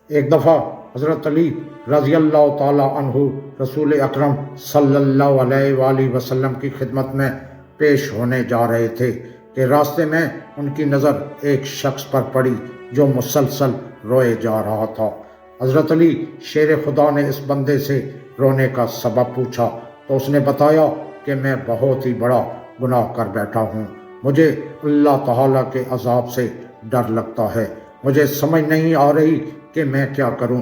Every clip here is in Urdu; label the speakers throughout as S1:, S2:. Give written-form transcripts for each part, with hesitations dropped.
S1: ایک دفعہ حضرت علی رضی اللہ تعالیٰ عنہ رسول اکرم صلی اللہ علیہ وآلہ وسلم کی خدمت میں پیش ہونے جا رہے تھے کہ راستے میں ان کی نظر ایک شخص پر پڑی جو مسلسل روئے جا رہا تھا۔ حضرت علی شیر خدا نے اس بندے سے رونے کا سبب پوچھا تو اس نے بتایا کہ میں بہت ہی بڑا گناہ کر بیٹھا ہوں، مجھے اللہ تعالیٰ کے عذاب سے ڈر لگتا ہے، مجھے سمجھ نہیں آ رہی کہ میں کیا کروں۔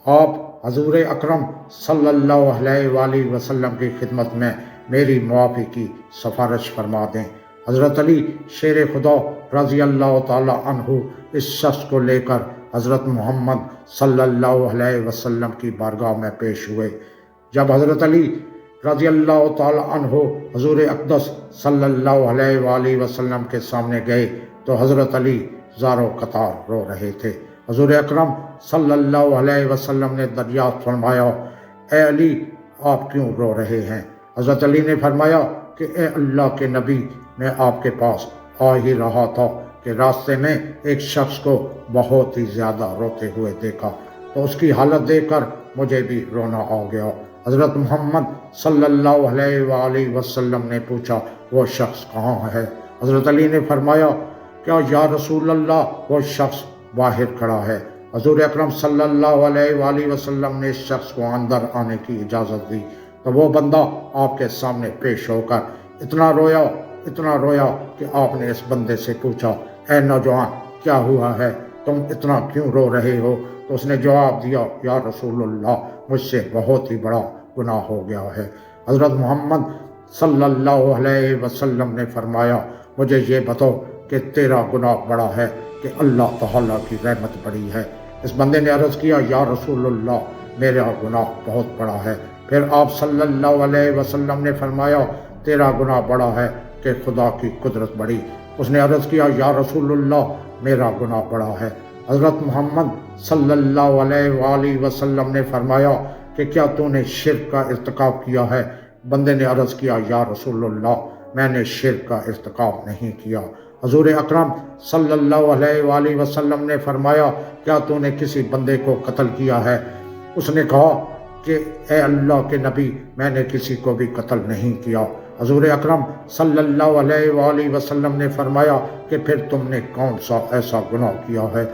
S1: آپ حضور اکرم صلی اللہ علیہ وآلہ وسلم کی خدمت میں میری معافی کی سفارش فرما دیں۔ حضرت علی شیر خدا رضی اللہ تعالی عنہ اس شخص کو لے کر حضرت محمد صلی اللہ علیہ وسلم کی بارگاہ میں پیش ہوئے۔ جب حضرت علی رضی اللہ تعالی عنہ حضور اقدس صلی اللہ علیہ وآلہ وسلم کے سامنے گئے تو حضرت علی زار و قطار رو رہے تھے۔ حضور اکرم صلی اللہ علیہ وسلم نے دریافت فرمایا، اے علی آپ کیوں رو رہے ہیں؟ حضرت علی نے فرمایا کہ اے اللہ کے نبی، میں آپ کے پاس آ ہی رہا تھا کہ راستے میں ایک شخص کو بہت ہی زیادہ روتے ہوئے دیکھا تو اس کی حالت دیکھ کر مجھے بھی رونا آ گیا۔ حضرت محمد صلی اللہ علیہ وآلہ وسلم نے پوچھا وہ شخص کہاں ہے؟ حضرت علی نے فرمایا کیا یا رسول اللہ وہ شخص باہر کھڑا ہے؟ حضور اکرم صلی اللہ علیہ وآلہ وسلم نے اس شخص کو اندر آنے کی اجازت دی تو وہ بندہ آپ کے سامنے پیش ہو کر اتنا رویا کہ آپ نے اس بندے سے پوچھا، اے نوجوان کیا ہوا ہے، تم اتنا کیوں رو رہے ہو؟ تو اس نے جواب دیا، یا رسول اللہ مجھ سے بہت ہی بڑا گناہ ہو گیا ہے۔ حضرت محمد صلی اللہ علیہ وسلم نے فرمایا مجھے یہ بتاؤ کہ تیرا گناہ بڑا ہے کہ اللہ تعالیٰ کی رحمت بڑی ہے؟ اس بندے نے عرض کیا، یا رسول اللہ میرا گناہ بہت بڑا ہے۔ پھر آپ صلی اللہ علیہ وسلم نے فرمایا تیرا گناہ بڑا ہے کہ خدا کی قدرت بڑی۔ اس نے عرض کیا، یا رسول اللہ میرا گناہ بڑا ہے۔ حضرت محمد صلی اللہ علیہ وآلہ وسلم نے فرمایا کہ کیا تو نے شرک کا ارتکاب کیا ہے؟ بندے نے عرض کیا، یا رسول اللہ میں نے شرک کا ارتکاب نہیں کیا۔ حضور اکرم صلی اللہ علیہ وآلہ وسلم نے فرمایا کیا تو نے کسی بندے کو قتل کیا ہے؟ اس نے کہا کہ اے اللہ کے نبی میں نے کسی کو بھی قتل نہیں کیا۔ حضور اکرم صلی اللہ علیہ وآلہ وسلم نے فرمایا کہ پھر تم نے کون سا ایسا گناہ کیا ہے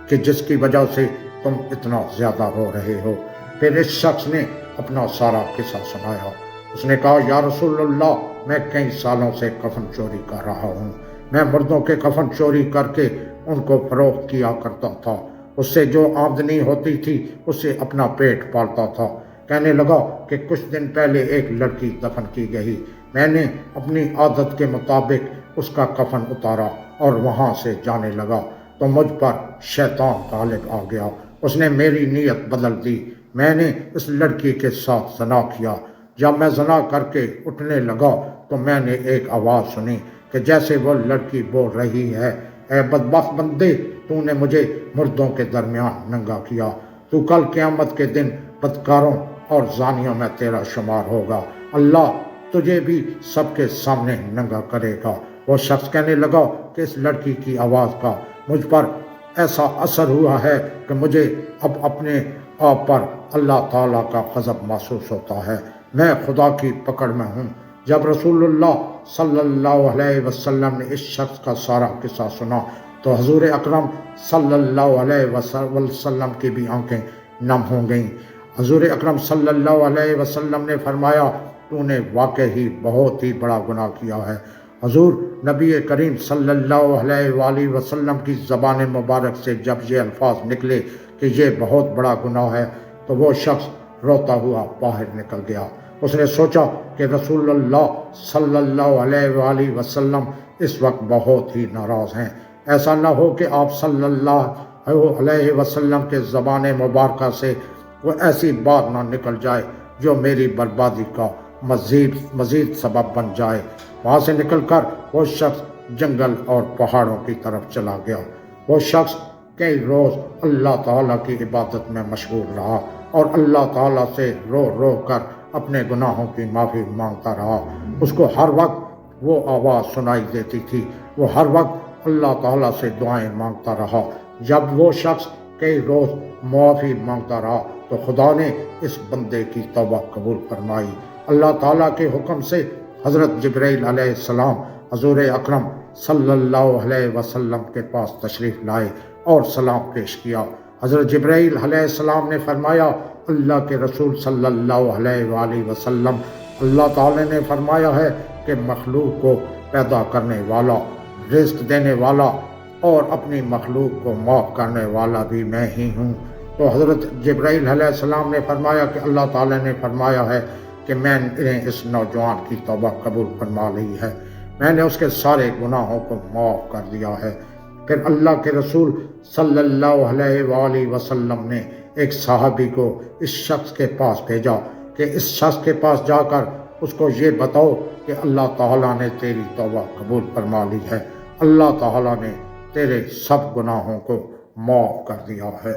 S1: کہ جس کی وجہ سے تم اتنا زیادہ رو رہے ہو؟ پھر اس شخص نے اپنا سارا قصہ سنایا۔ اس نے کہا، یا رسول اللہ میں کئی سالوں سے کفن چوری کر رہا ہوں، میں مردوں کے کفن چوری کر کے ان کو فروخت کیا کرتا تھا، اس سے جو آمدنی ہوتی تھی اس سے اپنا پیٹ پالتا تھا۔ کہنے لگا کہ کچھ دن پہلے ایک لڑکی دفن کی گئی، میں نے اپنی عادت کے مطابق اس کا کفن اتارا اور وہاں سے جانے لگا تو مجھ پر شیطان غالب آ گیا، اس نے میری نیت بدل دی، میں نے اس لڑکی کے ساتھ زنا کیا۔ جب میں زنا کر کے اٹھنے لگا تو میں نے ایک آواز سنی کہ جیسے وہ لڑکی بول رہی ہے، اے بدبخت بندے تو نے مجھے مردوں کے درمیان ننگا کیا، تو کل قیامت کے دن بدکاروں اور زانیوں میں تیرا شمار ہوگا، اللہ تجھے بھی سب کے سامنے ننگا کرے گا۔ وہ شخص کہنے لگا کہ اس لڑکی کی آواز کا مجھ پر ایسا اثر ہوا ہے کہ مجھے اب اپنے آپ پر اللہ تعالیٰ کا غضب محسوس ہوتا ہے، میں خدا کی پکڑ میں ہوں۔ جب رسول اللہ صلی اللہ علیہ وسلم نے اس شخص کا سارا قصہ سنا تو حضور اکرم صلی اللہ علیہ وسلم کی بھی آنکھیں نم ہو گئیں۔ حضور اکرم صلی اللہ علیہ وسلم نے فرمایا تو نے واقعی بہت ہی بڑا گناہ کیا ہے۔ حضور نبی کریم صلی اللہ علیہ وآلہ وسلم کی زبان مبارک سے جب یہ الفاظ نکلے کہ یہ بہت بڑا گناہ ہے تو وہ شخص روتا ہوا باہر نکل گیا۔ اس نے سوچا کہ رسول اللہ صلی اللہ علیہ وآلہ وسلم اس وقت بہت ہی ناراض ہیں، ایسا نہ ہو کہ آپ صلی اللہ علیہ وسلم کے زبان مبارکہ سے وہ ایسی بات نہ نکل جائے جو میری بربادی کا مزید سبب بن جائے۔ وہاں سے نکل کر وہ شخص جنگل اور پہاڑوں کی طرف چلا گیا۔ وہ شخص کئی روز اللہ تعالیٰ کی عبادت میں مشغول رہا اور اللہ تعالیٰ سے رو رو کر اپنے گناہوں کی معافی مانگتا رہا۔ اس کو ہر وقت وہ آواز سنائی دیتی تھی، وہ ہر وقت اللہ تعالیٰ سے دعائیں مانگتا رہا۔ جب وہ شخص کئی روز معافی مانگتا رہا تو خدا نے اس بندے کی توبہ قبول فرمائی۔ اللہ تعالیٰ کے حکم سے حضرت جبرائیل علیہ السلام حضور اکرم صلی اللہ علیہ وسلم کے پاس تشریف لائے اور سلام پیش کیا۔ حضرت جبرائیل علیہ السلام نے فرمایا، اللہ کے رسول صلی اللہ علیہ وآلہ وسلم، اللہ تعالیٰ نے فرمایا ہے کہ مخلوق کو پیدا کرنے والا، رزق دینے والا اور اپنی مخلوق کو معاف کرنے والا بھی میں ہی ہوں۔ تو حضرت جبرائیل علیہ السلام نے فرمایا کہ اللہ تعالیٰ نے فرمایا ہے کہ میں نے اس نوجوان کی توبہ قبول فرما لی ہے، میں نے اس کے سارے گناہوں کو معاف کر دیا ہے۔ پھر اللہ کے رسول صلی اللہ علیہ وآلہ وسلم نے ایک صحابی کو اس شخص کے پاس بھیجا کہ اس شخص کے پاس جا کر اس کو یہ بتاؤ کہ اللہ تعالیٰ نے تیری توبہ قبول فرما لی ہے، اللہ تعالیٰ نے تیرے سب گناہوں کو معاف کر دیا ہے۔